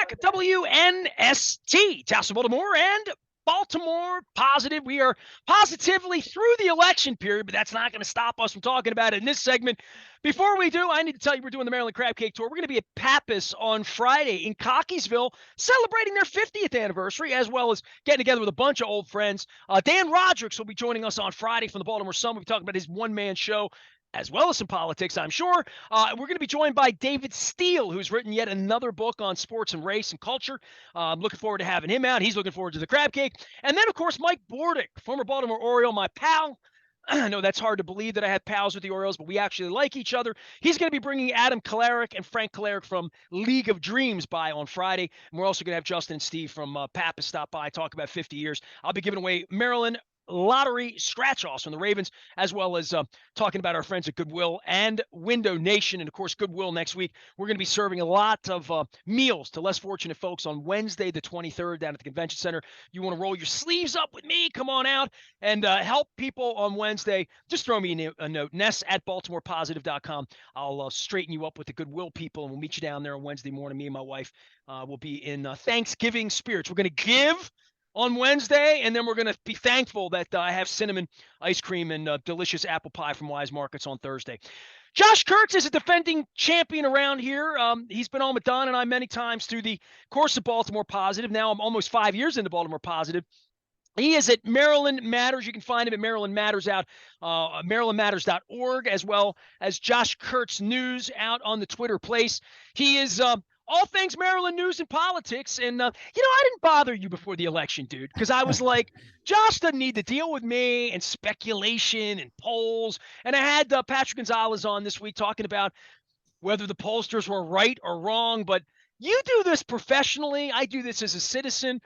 back. WNST, Tassel, Baltimore, and Baltimore Positive. We are positively through the election period, but that's not going to stop us from talking about it in this segment. Before we do, I need to tell you we're doing the Maryland Crab Cake Tour. We're going to be at Pappas on Friday in Cockeysville, celebrating their 50th anniversary, as well as getting together with a bunch of old friends. Dan Rodricks will be joining us on Friday from the Baltimore Sun. We'll be talking about his one-man show, as well as some politics, I'm sure. We're going to be joined by David Steele, who's written yet another book on sports and race and culture. I'm looking forward to having him out. He's looking forward to the crab cake. And then, of course, Mike Bordick, former Baltimore Oriole, my pal. I know that's hard to believe that I have pals with the Orioles, but we actually like each other. He's going to be bringing Adam Kalarick and Frank Kalarick from League of Dreams by on Friday. And we're also going to have Justin and Steve from Pappas stop by, talk about 50 years. I'll be giving away Maryland lottery scratch-offs from the Ravens, as well as talking about our friends at Goodwill and Window Nation. And, of course, Goodwill next week. We're going to be serving a lot of meals to less fortunate folks on Wednesday, the 23rd, down at the Convention Center. You want to roll your sleeves up with me? Come on out and help people on Wednesday. Just throw me a note, ness@baltimorepositive.com. I'll straighten you up with the Goodwill people, and we'll meet you down there on Wednesday morning. Me and my wife will be in Thanksgiving spirits. We're going to give on Wednesday, and then we're going to be thankful that I have cinnamon ice cream and delicious apple pie from Wise Markets on Thursday. Josh Kurtz is a defending champion around here. He's been on with Don and I many times through the course of Baltimore Positive. Now I'm almost 5 years into Baltimore Positive. He is at Maryland Matters. You can find him at Maryland Matters out, marylandmatters.org, as well as Josh Kurtz News out on the Twitter place. He is all things Maryland news and politics. And, I didn't bother you before the election, dude, because I was like, Josh doesn't need to deal with me and speculation and polls. And I had Patrick Gonzalez on this week talking about whether the pollsters were right or wrong. But you do this professionally. I do this as a citizen.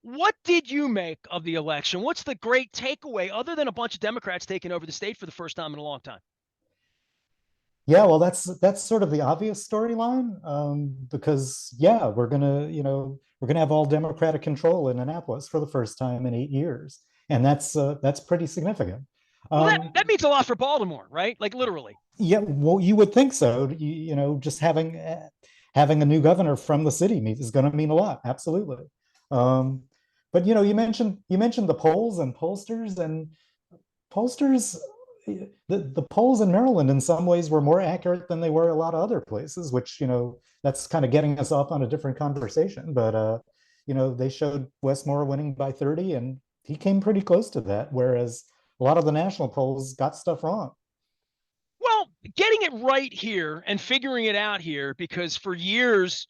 What did you make of the election? What's the great takeaway other than a bunch of Democrats taking over the state for the first time in a long time? Yeah, well, that's sort of the obvious storyline, because we're gonna have all Democratic control in Annapolis for the first time in 8 years, and that's pretty significant. Well, that means a lot for Baltimore, right? Like literally. Yeah, well, you would think so. Just having a new governor from the city is going to mean a lot, absolutely. But you mentioned the polls and pollsters, and pollsters. The polls in Maryland in some ways were more accurate than they were a lot of other places, which, that's kind of getting us off on a different conversation. But, they showed Wes Moore winning by 30, and he came pretty close to that, whereas a lot of the national polls got stuff wrong. Well, getting it right here and figuring it out here, because for years,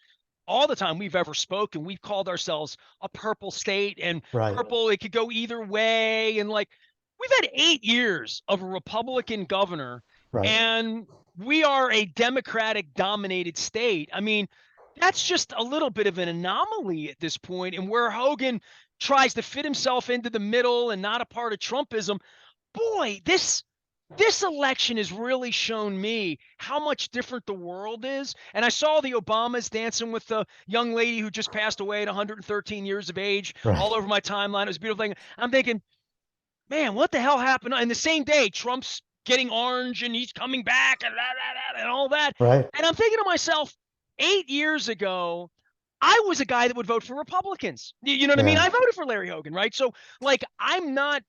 all the time we've ever spoken, we've called ourselves a purple state, and Right. purple, it could go either way. And we've had 8 years of a Republican governor, Right. and we are a Democratic dominated state. I mean, that's just a little bit of an anomaly at this point. And where Hogan tries to fit himself into the middle and not a part of Trumpism, boy, this election has really shown me how much different the world is. And I saw the Obamas dancing with the young lady who just passed away at 113 years of age, Right. all over my timeline. It was a beautiful thing. I'm thinking, man, what the hell happened? And the same day, Trump's getting orange and he's coming back and all that. Right. And I'm thinking to myself, 8 years ago, I was a guy that would vote for Republicans. You know what I mean? Yeah. I voted for Larry Hogan, right? So, I'm not,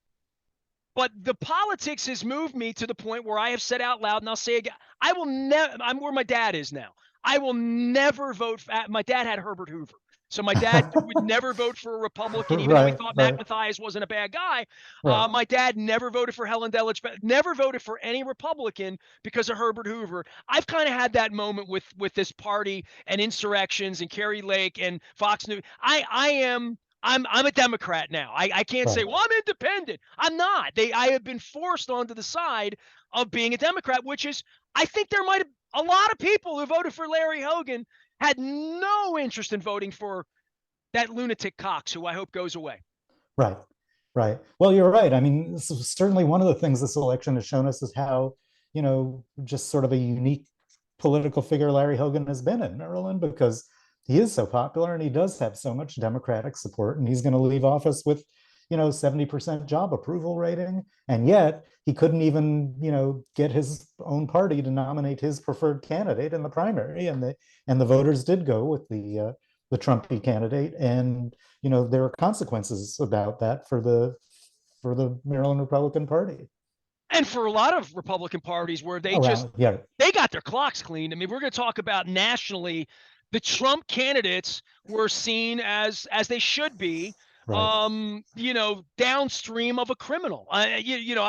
but the politics has moved me to the point where I have said out loud, and I'll say again, I will never, I'm where my dad is now. I will never vote for, my dad had Herbert Hoover. So my dad would never vote for a Republican, even though he thought Mac Mathias wasn't a bad guy. Right. My dad never voted for Helen Delich, never voted for any Republican because of Herbert Hoover. I've kind of had that moment with this party and insurrections and Kerry Lake and Fox News. I'm a Democrat now. I can't say, well, I'm independent. I'm not. I have been forced onto the side of being a Democrat, which is, I think there might have a lot of people who voted for Larry Hogan had no interest in voting for that lunatic Cox, who I hope goes away. Right. Right. Well, you're right. I mean, certainly one of the things this election has shown us is how, just sort of a unique political figure Larry Hogan has been in Maryland, because he is so popular and he does have so much Democratic support, and he's going to leave office with, 70% job approval rating. And yet he couldn't even, get his own party to nominate his preferred candidate in the primary. And the voters did go with the the Trumpy candidate, and there are consequences about that for the Maryland Republican Party And for a lot of Republican parties where around. Yeah, they got their clocks cleaned. I mean, we're going to talk about nationally, the Trump candidates were seen as they should be, right. downstream of a criminal. I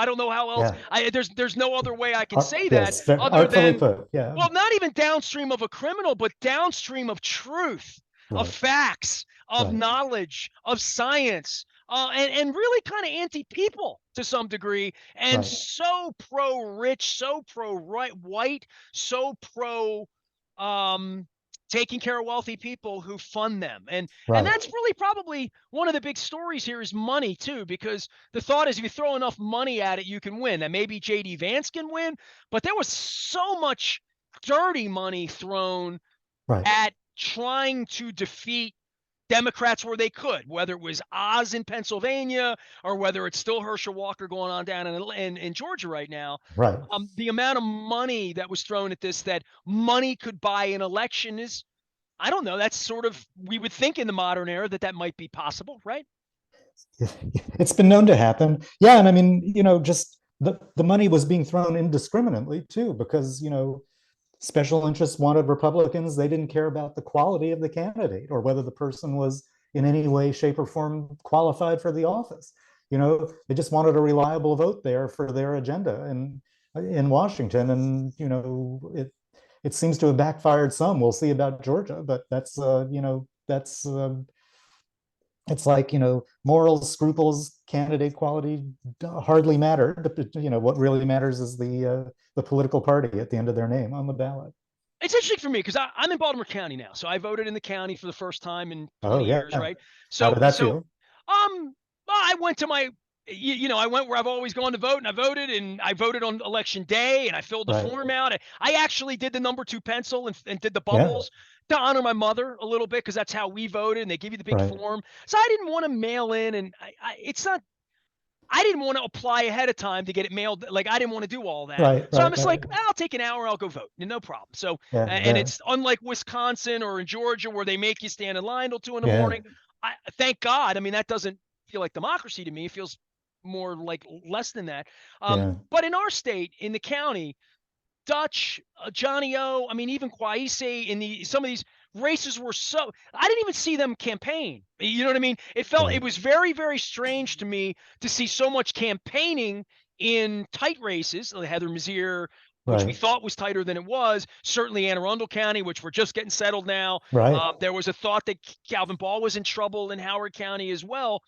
don't know how else. Yeah. There's no other way I can say that Yes, very other artfully than, put. Yeah, well, not even downstream of a criminal, but downstream of truth, of right, facts, of right, knowledge, of science, and really kind of anti-people to some degree, and right, so pro-rich, so pro-white, so pro um, taking care of wealthy people who fund them. And right. that's really probably one of the big stories here is money too, because the thought is if you throw enough money at it, you can win. And maybe JD Vance can win, but there was so much dirty money thrown Right. at trying to defeat Democrats where they could, whether it was Oz in Pennsylvania or whether it's still Herschel Walker going on down in Georgia right now. Right. The amount of money that was thrown at this, that money could buy an election, is, I don't know, that's sort of, we would think in the modern era that might be possible, right? It's been known to happen. Yeah, and I mean, just the money was being thrown indiscriminately too, because special interests wanted Republicans. They didn't care about the quality of the candidate or whether the person was in any way, shape, or form qualified for the office. They just wanted a reliable vote there for their agenda in Washington, and it seems to have backfired some. We'll see about Georgia, but that's it's like morals, scruples, candidate quality hardly matter. What really matters is the political party at the end of their name on the ballot. It's interesting for me because I'm in Baltimore County now, so I voted in the county for the first time in Oh 20 years, yeah, right? how So did that so feel? I went to my, I went where I've always gone to vote, and I voted on election day, and I filled the Right. form out. I actually did the number 2 pencil and did the Yeah. bubbles to honor my mother a little bit because that's how we voted, and they give you the big Right. form. So I didn't want to mail in, and it's not. I didn't want to apply ahead of time to get it mailed. Like, I didn't want to do all that. Right. So I'm Right. just Right. like, I'll take an hour. I'll go vote. No problem. So, Yeah. and Yeah. it's unlike Wisconsin or in Georgia where they make you stand in line till 2 in the Yeah. morning. Thank God. I mean, that doesn't feel like democracy to me. It feels more like less than that. Yeah. But in our state, in the county, Dutch, Johnny O, I mean, even Kwaisi in some of these races were so, I didn't even see them campaign. You know what I mean? It Right. was very, very strange to me to see so much campaigning in tight races, like Heather Mazier, which we Right. thought was tighter than it was. Certainly Anne Arundel County, which we're just getting settled now. Right. There was a thought that Calvin Ball was in trouble in Howard County as well.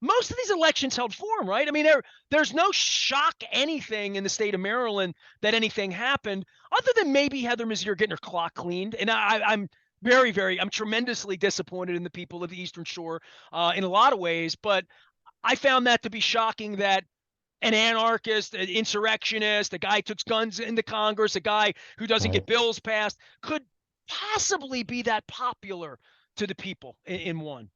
Most of these elections held form, right? I mean, there's no shock anything in the state of Maryland that anything happened, other than maybe Heather Mazier getting her clock cleaned. And I'm very, very, I'm tremendously disappointed in the people of the Eastern Shore in a lot of ways. But I found that to be shocking that an anarchist, an insurrectionist, a guy who took guns into Congress, a guy who doesn't Right. get bills passed, could possibly be that popular to the people in one.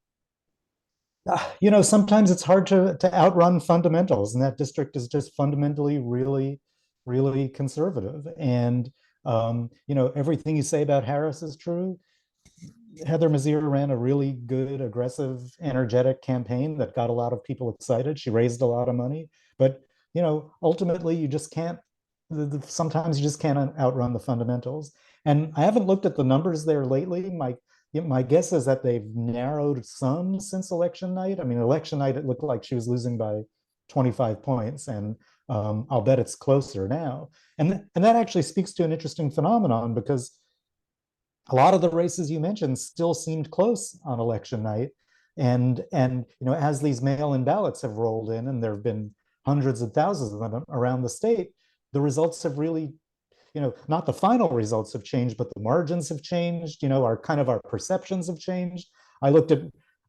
Sometimes it's hard to outrun fundamentals, and that district is just fundamentally really, really conservative. And everything you say about Harris is true. Heather Mazier ran a really good, aggressive, energetic campaign that got a lot of people excited. She raised a lot of money, but ultimately, you just can't. Sometimes you just can't outrun the fundamentals. And I haven't looked at the numbers there lately. My guess is that they've narrowed some since election night. I mean, election night it looked like she was losing by 25 points, and I'll bet it's closer now. And that actually speaks to an interesting phenomenon because a lot of the races you mentioned still seemed close on election night. And as these mail-in ballots have rolled in, and there have been hundreds of thousands of them around the state, the results have really, not the final results have changed, but the margins have changed. Our perceptions have changed. I looked at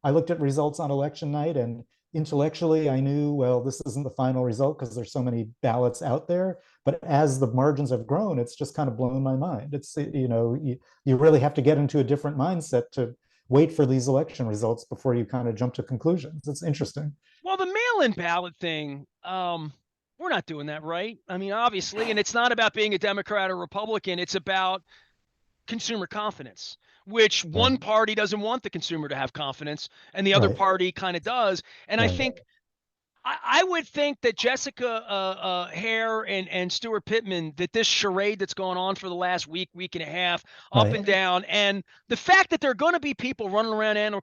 I looked at results on election night, and intellectually I knew, well, this isn't the final result because there's so many ballots out there. But as the margins have grown, it's just kind of blown my mind. You really have to get into a different mindset to wait for these election results before you kind of jump to conclusions. It's interesting. Well, the mail-in ballot thing, we're not doing that, right? I mean, obviously, and it's not about being a Democrat or Republican. It's about consumer confidence. which right, one party doesn't want the consumer to have confidence and the other right, party kind of does. And I right, think I would think that Jessica Hare and Stuart Pittman, that this charade that's going on for the last week, week and a half, up right, and down, and the fact that there are going to be people running around Anne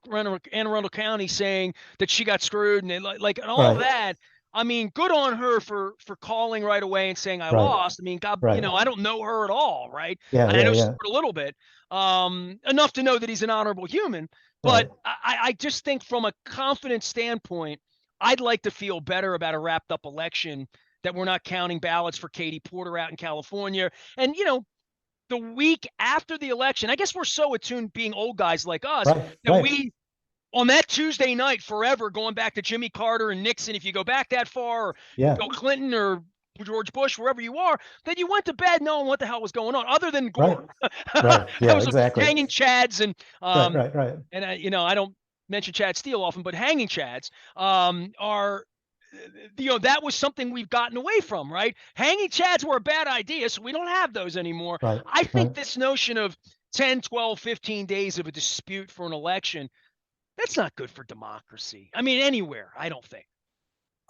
Arundel County saying that she got screwed and like and all right, that. I mean, good on her for calling right away and saying I right, lost. I mean, God, right. I don't know her at all, right? Yeah, I yeah, know yeah. Stuart a little bit, enough to know that he's an honorable human. But Right, I just think from a confidence standpoint, I'd like to feel better about a wrapped up election, that we're not counting ballots for Katie Porter out in California. And, the week after the election, I guess we're so attuned, being old guys like us, right, that right. we, on that Tuesday night forever, going back to Jimmy Carter and Nixon, if you go back that far, or Yeah, Bill Clinton or George Bush, wherever you are, that you went to bed knowing what the hell was going on, other than right, Gore. right. That Yeah, was exactly. hanging Chads Right, right, right, I don't mention Chad Steele often, but hanging Chads are that was something we've gotten away from, right? Hanging Chads were a bad idea, so we don't have those anymore. right, I think right. this notion of 10, 12, 15 days of a dispute for an election, that's not good for democracy. I mean, anywhere, I don't think.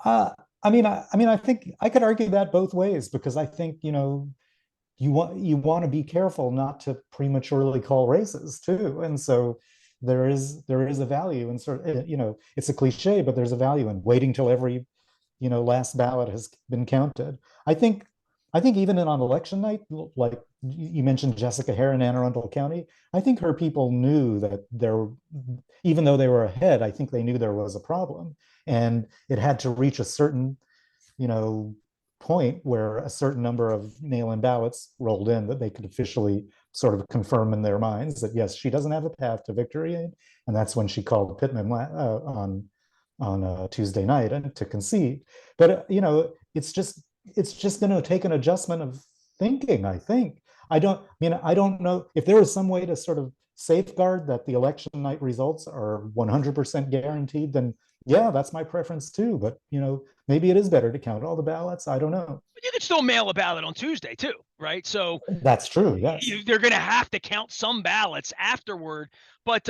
Uh, I think I could argue that both ways because I think, you want to be careful not to prematurely call races too, and so there is a value in it's a cliche, but there's a value in waiting till every last ballot has been counted. I think I think even on election night, like you mentioned Jessica Hare in Anne Arundel County, I think her people knew that even though they were ahead, I think they knew there was a problem, and it had to reach a certain you know, point where a certain number of mail-in ballots rolled in that they could officially sort of confirm in their minds that yes, she doesn't have a path to victory, and that's when she called Pittman on Tuesday night and to concede. But it's just going to take an adjustment of thinking. I think I don't know if there was some way to sort of safeguard that the election night results are 100% guaranteed. Then yeah, that's my preference too. But maybe it is better to count all the ballots. I don't know. But you could still mail a ballot on Tuesday too, right? So That's true. Yes. they're going to have to count some ballots afterward. But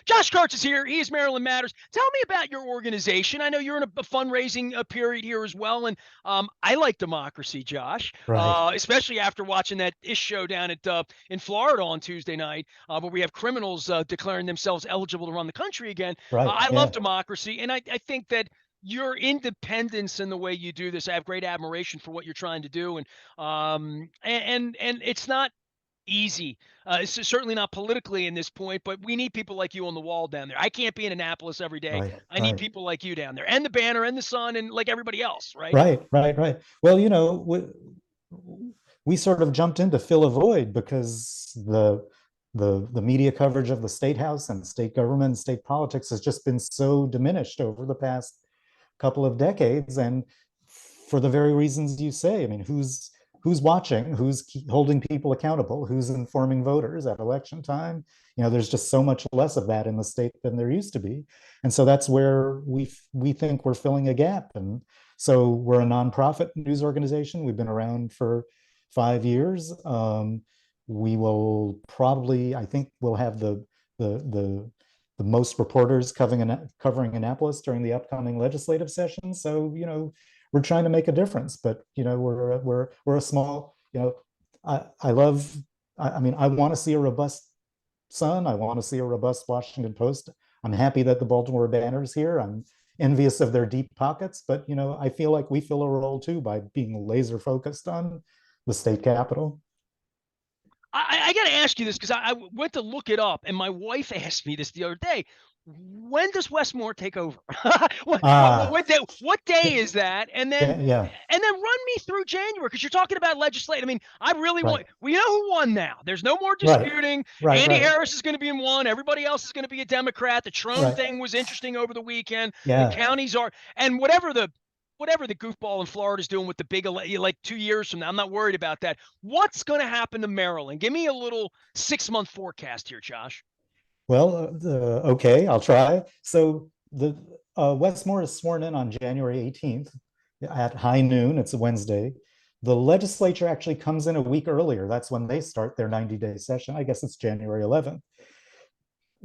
Josh Kurtz is here. He is Maryland Matters. Tell me about your organization. I know you're in a fundraising period here as well, and I like democracy, Josh, Right. especially after watching that ish show down at in Florida on Tuesday night, where we have criminals declaring themselves eligible to run the country again. Right. I love Yeah. democracy, and I think that your independence in the way you do this, I have great admiration for what you're trying to do, and it's not easy. It's certainly not politically in this point, but we need people like you on the wall down there. I can't be in Annapolis every day. Right. I need Right. people like you down there, and the Banner, and the Sun, and like everybody else, right? Right. Right. Right. Well, we sort of jumped in to fill a void because the media coverage of the state house and state government and state politics has just been so diminished over the past couple of decades, and for the very reasons you say. I mean, who's watching, who's holding people accountable, who's informing voters at election time? There's just so much less of that in the state than there used to be, and so that's where we think we're filling a gap. And so we're a nonprofit news organization. We've been around for 5 years. We will probably, I think, we'll have the most reporters covering Annapolis during the upcoming legislative session. So we're trying to make a difference. But we're a small. I love. I mean, I want to see a robust Sun. I want to see a robust Washington Post. I'm happy that the Baltimore Banner's here. I'm envious of their deep pockets, but I feel like we fill a role too by being laser focused on the state capitol. I got to ask you this because I went to look it up, and my wife asked me this the other day. When does Wes Moore take over? Ah, What day is that? yeah, And then run me through January, because you're talking about legislate. I mean, I really right, want. We know who won now. There's no more right, disputing. right, Andy right, Harris is going to be in one. Everybody else is going to be a Democrat. The Trone right, thing was interesting over the weekend. The yeah. counties are, and whatever the goofball in Florida is doing with the big, like 2 years from now, I'm not worried about that. What's going to happen to Maryland? Give me a little 6-month forecast here, Josh. Well, okay, I'll try. So the Wes Moore is sworn in on January 18th at high noon. It's a Wednesday. The legislature actually comes in a week earlier. That's when they start their 90-day session. I guess it's January 11th.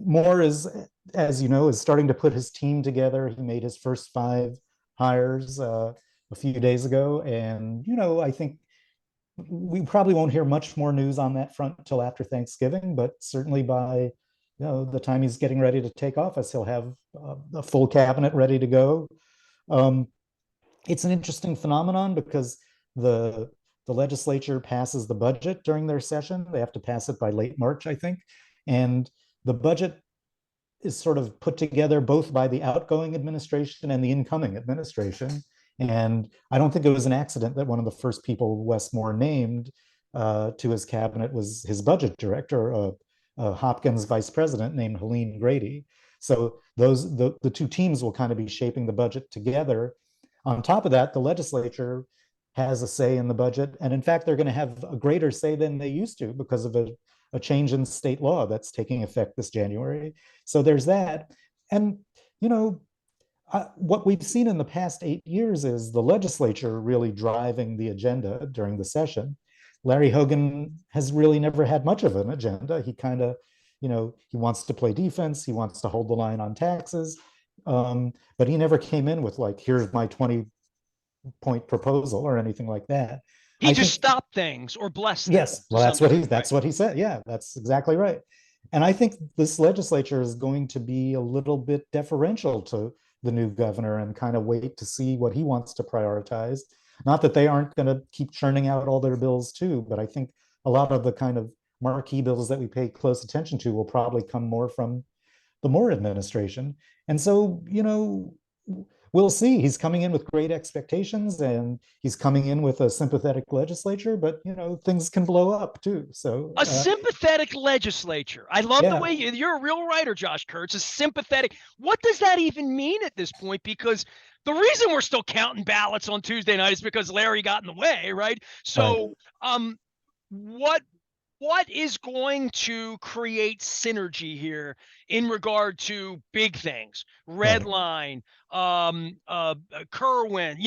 Moore is, as you know, is starting to put his team together. He made his first 5 hires a few days ago, and I think we probably won't hear much more news on that front until after Thanksgiving. But certainly by the time he's getting ready to take office, he'll have a full cabinet ready to go. Um, it's an interesting phenomenon because the the legislature passes the budget during their session. They have to pass it by late March, I think, and the budget is sort of put together both by the outgoing administration and the incoming administration. And I don't think it was an accident that one of the first people Wes Moore named to his cabinet was his budget director, Hopkins vice president named Helene Grady. So the two teams will kind of be shaping the budget together. On top of that, the legislature has a say in the budget. And in fact, they're going to have a greater say than they used to because of a change in state law that's taking effect this January. So there's that. And, you know, what we've seen in the past 8 years is the legislature really driving the agenda during the session. Larry Hogan has really never had much of an agenda. He kind of, he wants to play defense. He wants to hold the line on taxes. But he never came in with like, here's my 20-point proposal or anything like that. He just stopped things or blessed them. Yes, well, that's what he said. Yeah, that's exactly right. And I think this legislature is going to be a little bit deferential to the new governor and kind of wait to see what he wants to prioritize. Not that they aren't going to keep churning out all their bills too, but I think a lot of the kind of marquee bills that we pay close attention to will probably come more from the Moore administration. And so, we'll see. He's coming in with great expectations and he's coming in with a sympathetic legislature, but things can blow up too. So a sympathetic legislature. I love the way you're a real writer, Josh Kurtz. A sympathetic. What does that even mean at this point? Because the reason we're still counting ballots on Tuesday night is because Larry got in the way, right? So, what is going to create synergy here in regard to big things, red line, Kerwin,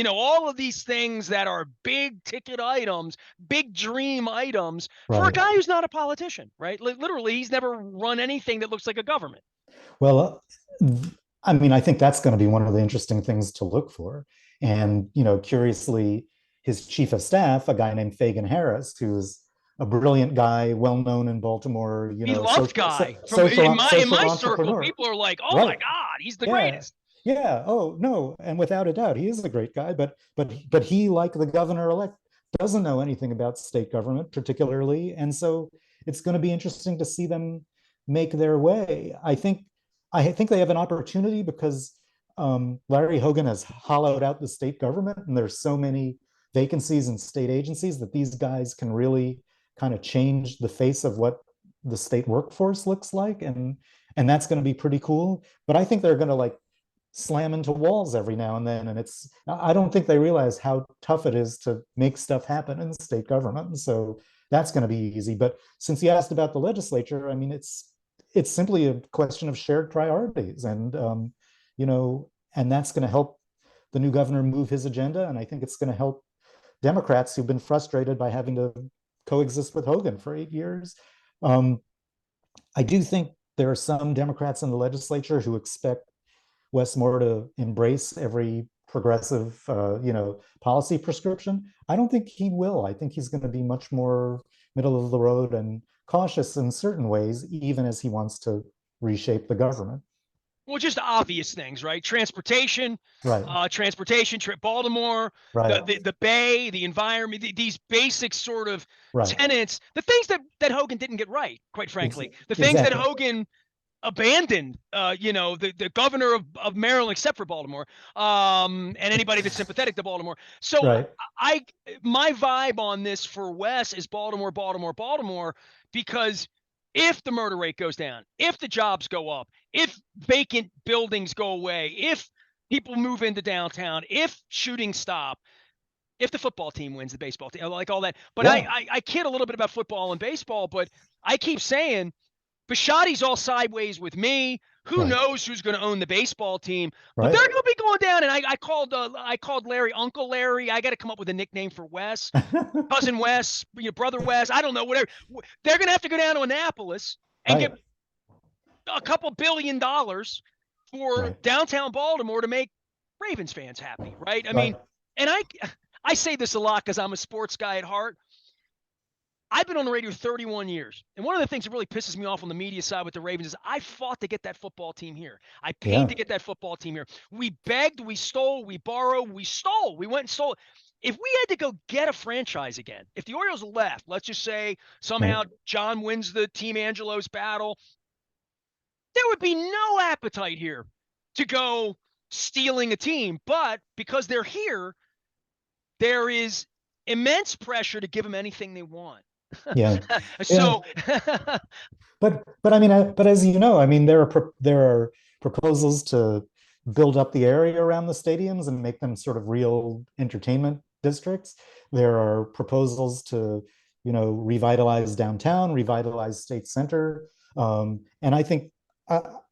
all of these things that are big ticket items, big dream items for a guy who's not a politician, right? Literally, he's never run anything that looks like a government. Well, I mean, I think that's going to be one of the interesting things to look for. And, curiously, his chief of staff, a guy named Fagan Harris, who's a brilliant guy, well known in Baltimore. Beloved guy. In my circle, people are like, "Oh my God, he's the greatest." Yeah. Oh no, and without a doubt, he is a great guy. But he, like the governor-elect, doesn't know anything about state government particularly, and so it's going to be interesting to see them make their way. I think they have an opportunity because Larry Hogan has hollowed out the state government, and there's so many vacancies in state agencies that these guys can really kind of change the face of what the state workforce looks like, and that's going to be pretty cool. But I think they're going to like slam into walls every now and then, and I don't think they realize how tough it is to make stuff happen in the state government, and so that's going to be easy. But since you asked about the legislature, I mean, it's simply a question of shared priorities, and and that's going to help the new governor move his agenda, and I think it's going to help Democrats who've been frustrated by having to coexist with Hogan for 8 years. I do think there are some Democrats in the legislature who expect Wes Moore to embrace every progressive, policy prescription. I don't think he will. I think he's going to be much more middle of the road and cautious in certain ways, even as he wants to reshape the government. Well, just obvious things, right? Transportation, Baltimore, the Bay, the environment, these basic sort of tenets, the things that Hogan didn't get right, quite frankly, the things that Hogan abandoned, the governor of Maryland, except for Baltimore, and anybody that's sympathetic to Baltimore. So my vibe on this for Wes is Baltimore, because if the murder rate goes down, if the jobs go up, if vacant buildings go away, if people move into downtown, if shootings stop, if the football team wins, the baseball team, like all that. But I kid a little bit about football and baseball, but I keep saying Bisciotti's all sideways with me. Who knows who's going to own the baseball team? But they're going to be going down. And I called Larry Uncle Larry. I got to come up with a nickname for Wes, cousin Wes, brother Wes. I don't know, whatever. They're going to have to go down to Annapolis and a couple $1 billion for Right. downtown Baltimore to make Ravens fans happy, right? I mean, Right. and I say this a lot because I'm a sports guy at heart. I've been on the radio 31 years. And one of the things that really pisses me off on the media side with the Ravens is I fought to get that football team here. I paid Yeah. to get that football team here. We begged, we stole, we borrowed, we stole. We went and stole. If we had to go get a franchise again, if the Orioles left, let's just say Yeah. somehow John wins the Team Angelos battle, there would be no appetite here to go stealing a team. But because they're here, there is immense pressure to give them anything they want. Yeah. Yeah. So But I mean, but as you know, I mean, there are proposals to build up the area around the stadiums and make them sort of real entertainment districts. There are proposals to, revitalize downtown, revitalize State Center, and I think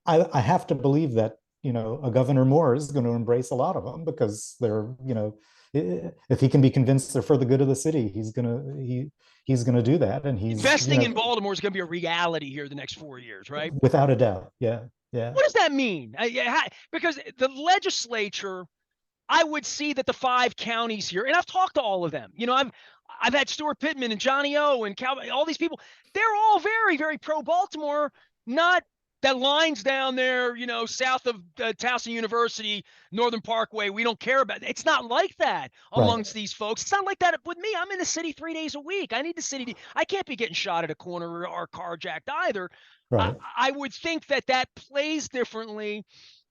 I have to believe that a Governor Moore is going to embrace a lot of them because they're if he can be convinced they're for the good of the city, he's gonna do that, and he's investing in Baltimore is going to be a reality here the next 4 years, right? without a doubt. Yeah, yeah, What does that mean? Because the legislature, I would see that the 5 counties here, and I've talked to all of them. I've had Stuart Pittman and Johnny O and all these people. They're all very, very pro Baltimore. Not that lines down there, south of Towson University, Northern Parkway. We don't care about it. It's not like that right, amongst these folks. It's not like that with me. I'm in the city 3 days a week. I need the city. I can't be getting shot at a corner or carjacked either. I, right, I would think that plays differently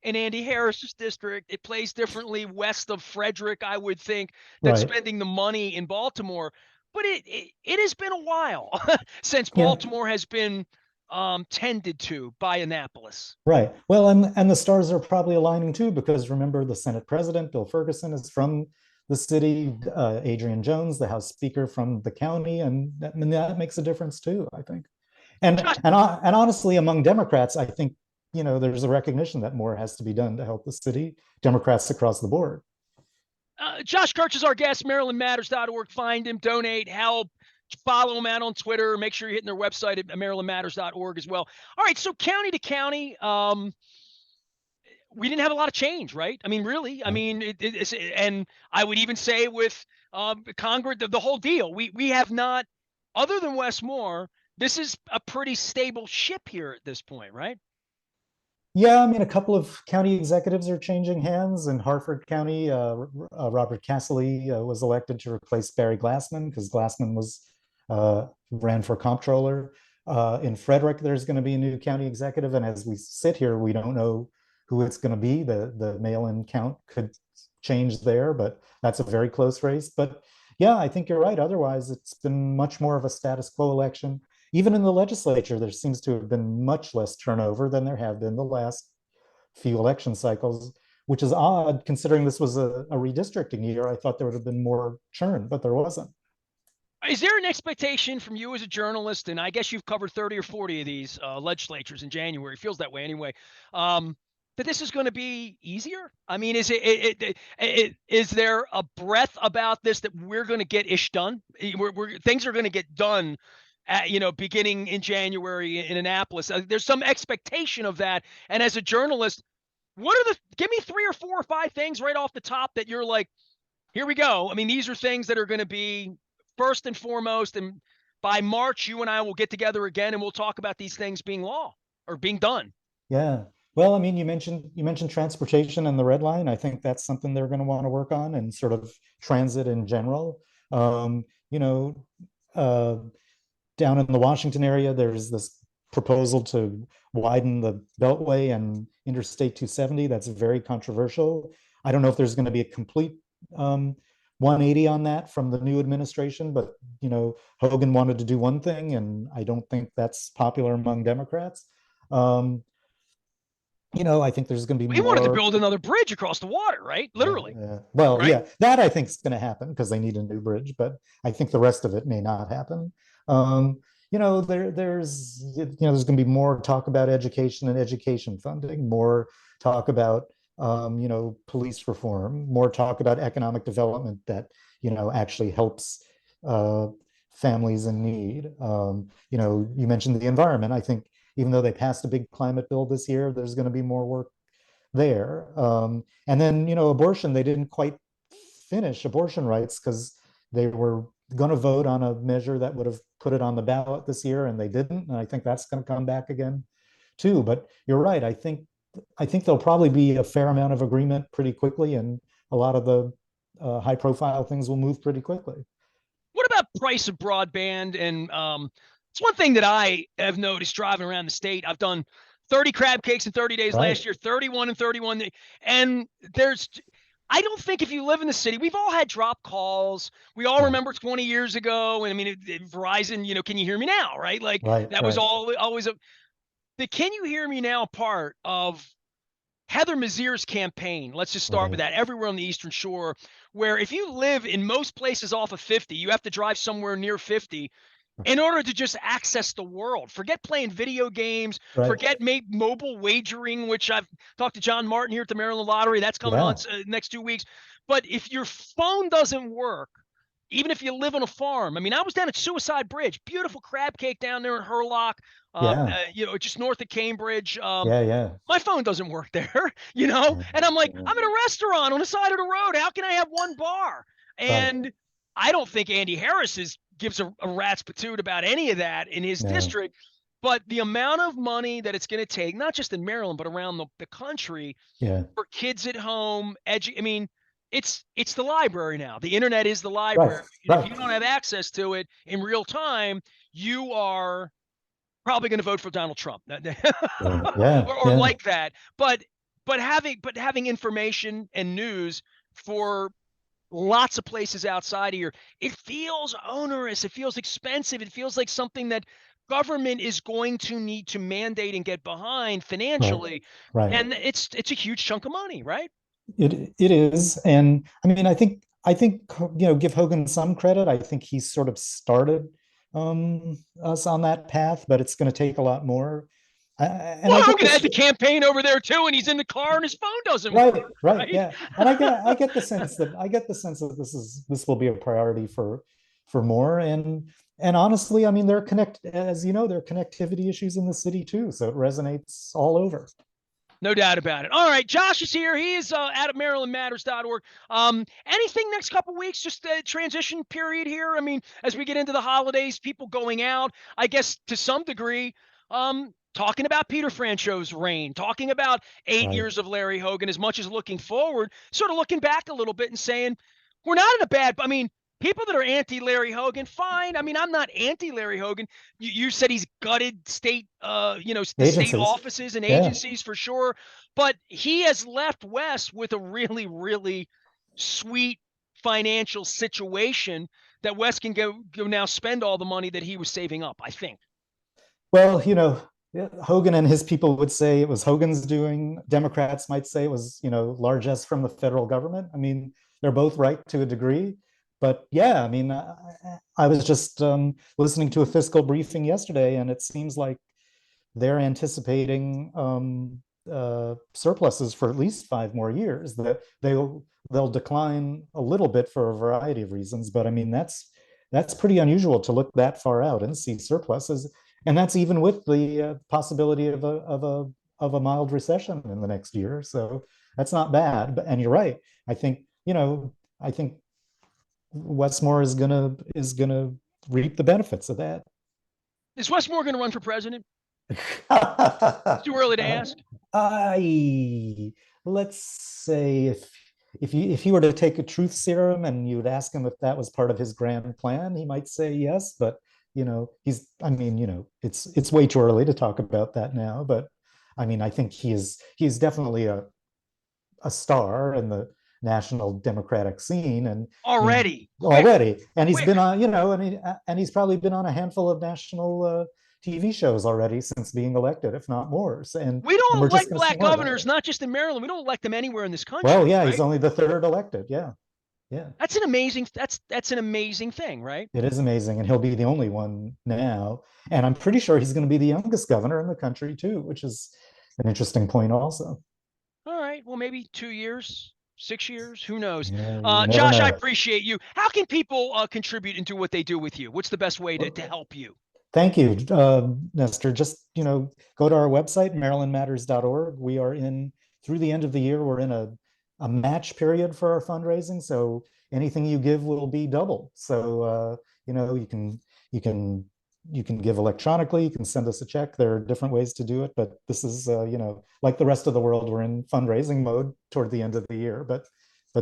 in Andy Harris's district. It plays differently west of Frederick, I would think, than right. spending the money in Baltimore. But it has been a while since Yeah, Baltimore has been tended to by Annapolis. right. Well, and the stars are probably aligning too, because remember, the Senate President Bill Ferguson is from the city. Adrian Jones, the House Speaker, from the county, and that makes a difference too, I think. And Josh, and honestly, among Democrats, I think there's a recognition that more has to be done to help the city. Democrats across the board. Josh Kurtz is our guest, MarylandMatters.org. Find him, donate, help. Follow them out on Twitter. Make sure you're hitting their website at MarylandMatters.org as well. All right, so county to county, we didn't have a lot of change, right? I mean, really. I mean, and I would even say with Congress, the whole deal. We have not, other than Wes Moore, this is a pretty stable ship here at this point, right? Yeah, I mean, a couple of county executives are changing hands. In Harford County, Robert Casserly was elected to replace Barry Glassman because Glassman ran for comptroller. In Frederick, there's going to be a new county executive, and as we sit here, we don't know who it's going to be. The mail-in count could change there, but that's a very close race. But yeah, I think you're right. Otherwise, it's been much more of a status quo election. Even in the legislature, there seems to have been much less turnover than there have been the last few election cycles, which is odd considering this was a redistricting year. I thought there would have been more churn, but there wasn't. Is there an expectation from you as a journalist, and I guess you've covered 30 or 40 of these legislatures in January, feels that way anyway, that this is going to be easier? I mean, is there a breath about this that we're going to get ish done? Things are going to get done beginning in January in Annapolis. There's some expectation of that. And as a journalist, give me 3 or 4 or 5 things right off the top that you're like, here we go. I mean, these are things that are going to be first and foremost. And by March, you and I will get together again and we'll talk about these things being law or being done. Yeah. Well, I mean, you mentioned transportation and the red line. I think that's something they're going to want to work on, and sort of transit in general. Um, you know, uh, Down in the Washington area, there's this proposal to widen the Beltway and Interstate 270. That's very controversial. I don't know if there's going to be a complete 180 on that from the new administration, but Hogan wanted to do one thing, and I don't think that's popular among Democrats. Um, I think there's going to be We wanted to more. build another bridge across the water, right? Literally. Well, right? yeah, that I think is going to happen because they need a new bridge, but I think the rest of it may not happen. There's going to be more talk about education and education funding, more talk about police reform, more talk about economic development that actually helps families in need. You mentioned the environment. I think even though they passed a big climate bill this year, there's going to be more work there. And then, abortion, they didn't quite finish abortion rights because they were going to vote on a measure that would have put it on the ballot this year, and they didn't. And I think that's going to come back again too. But you're right. I think there'll probably be a fair amount of agreement pretty quickly, and a lot of the high profile things will move pretty quickly. What about price of broadband? And it's one thing that I have noticed driving around the state. I've done 30 crab cakes in 30 days Right. last year, 31 and 31. And I don't think if you live in the city, we've all had drop calls. We all Yeah. remember 20 years ago. And I mean, Verizon, can you hear me now? Right. Like Right. that was Right. always the can you hear me now part of Heather Mazier's campaign. Let's just start with Right. that. Everywhere on the Eastern Shore, where if you live in most places off of 50, you have to drive somewhere near 50 in order to just access the world. Forget playing video games, Right. forget mobile wagering, which I've talked to John Martin here at the Maryland Lottery. That's coming on Yeah. next 2 weeks. But if your phone doesn't work, even if you live on a farm, I mean, I was down at Suicide Bridge, beautiful crab cake down there in Hurlock, Yeah. just north of Cambridge. Yeah. Yeah. My phone doesn't work there, and I'm like, Yeah. I'm in a restaurant on the side of the road. How can I have one bar? Right. And I don't think Andy Harris gives a rat's patoot about any of that in his No. district. But the amount of money that it's going to take, not just in Maryland, but around the country Yeah. for kids at home, I mean, it's the library now. The internet is the library. Right. And if Right. you don't have access to it in real time, you are probably going to vote for Donald Trump Yeah. Yeah. or Yeah. like that. But having information and news for lots of places outside of here, it feels onerous. It feels expensive. It feels like something that government is going to need to mandate and get behind Right. financially. Right. And it's a huge chunk of money, right? It is, and I mean, I think give Hogan some credit. I think he sort of started us on that path, but it's going to take a lot more. And Well, I get Hogan had this. the campaign over there too, and he's in the car and his phone doesn't Right, work, right, right? yeah, and I get the sense that this will be a priority for Moore, and honestly, I mean, there are connectivity issues in the city too, so it resonates all over. No doubt about it. All right, Josh is here. He is at MarylandMatters.org. Anything next couple weeks? Just a transition period here. I mean, as we get into the holidays, people going out. I guess to some degree, talking about Peter Francho's reign, talking about 8 years Right. of Larry Hogan, as much as looking forward, sort of looking back a little bit and saying we're not in a bad. I mean, people that are anti Larry Hogan, fine. I mean, I'm not anti Larry Hogan. You said he's gutted state, the state Agencies. offices and Yeah. agencies for sure, but he has left Wes with a really, really sweet financial situation that Wes can go now spend all the money that he was saving up, I think. Well, yeah, Hogan and his people would say it was Hogan's doing. Democrats might say it was, largesse from the federal government. I mean, they're both right to a degree. But yeah, I mean, I was just listening to a fiscal briefing yesterday, and it seems like they're anticipating surpluses for at least 5 more years. That they'll decline a little bit for a variety of reasons, but I mean that's pretty unusual to look that far out and see surpluses, and that's even with the possibility of a mild recession in the next year. So that's not bad. And you're right. I think Wes Moore is gonna reap the benefits of that. Is Wes Moore going to run for president? It's too early to ask. I let's say if you were to take a truth serum and you'd ask him if that was part of his grand plan, he might say yes. But it's way too early to talk about that now. But I mean, I think he is definitely a star in the national Democratic scene, and I mean Already, quick, already, and he's quick. been on, and he's probably been on a handful of national TV shows already since being elected, if not more. And We and don't we're just elect going to see black more of it. governors, not just in Maryland. We don't elect them anywhere in this Well, country, yeah, he's right? only the third elected. Yeah, yeah, That's an amazing thing, right? it is amazing, and he'll be the only one now. And I'm pretty sure he's going to be the youngest governor in the country too, which is an interesting point also. All right. Well, maybe 2 years, 6 years, who knows? Yeah, you never Josh, I know. appreciate you. How can people contribute and do what they do with you? What's the best way to help you? Thank you, Nestor. Just, go to our website, marylandmatters.org. We are in, through the end of the year, we're in a match period for our fundraising. So anything you give will be double. So, you can, you can give electronically, you can send us a check. There are different ways to do it, but this is, like the rest of the world, we're in fundraising mode toward the end of the year. But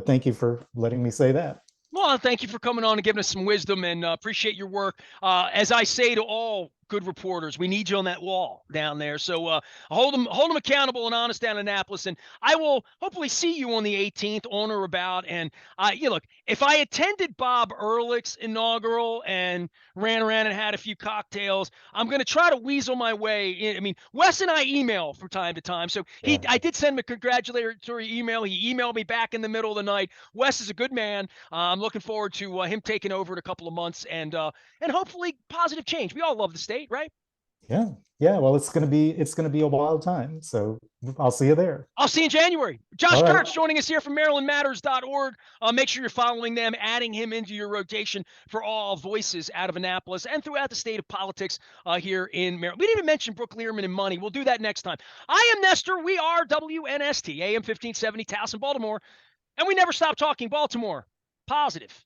thank you for letting me say that. Well, thank you for coming on and giving us some wisdom, and appreciate your work. As I say to all good reporters, we need you on that wall down there. So hold them accountable and honest down in Annapolis. And I will hopefully see you on the 18th, on or about. And look, if I attended Bob Ehrlich's inaugural and ran around and had a few cocktails, I'm going to try to weasel my way in. I mean, Wes and I email from time to time. So Yeah. I did send him a congratulatory email. He emailed me back in the middle of the night. Wes is a good man. I'm looking forward to him taking over in a couple of months, and hopefully positive change. We all love the state, right? Yeah. Yeah. Well, it's gonna be a wild time. So I'll see you there. I'll see you in January. Josh All right. Kurtz joining us here from MarylandMatters.org. Make sure you're following them, adding him into your rotation for all voices out of Annapolis and throughout the state of politics here in Maryland. We didn't even mention Brooke Learman and money. We'll do that next time. I am Nestor. We are WNST, AM 1570, Towson, Baltimore, and we never stop talking Baltimore. Positive.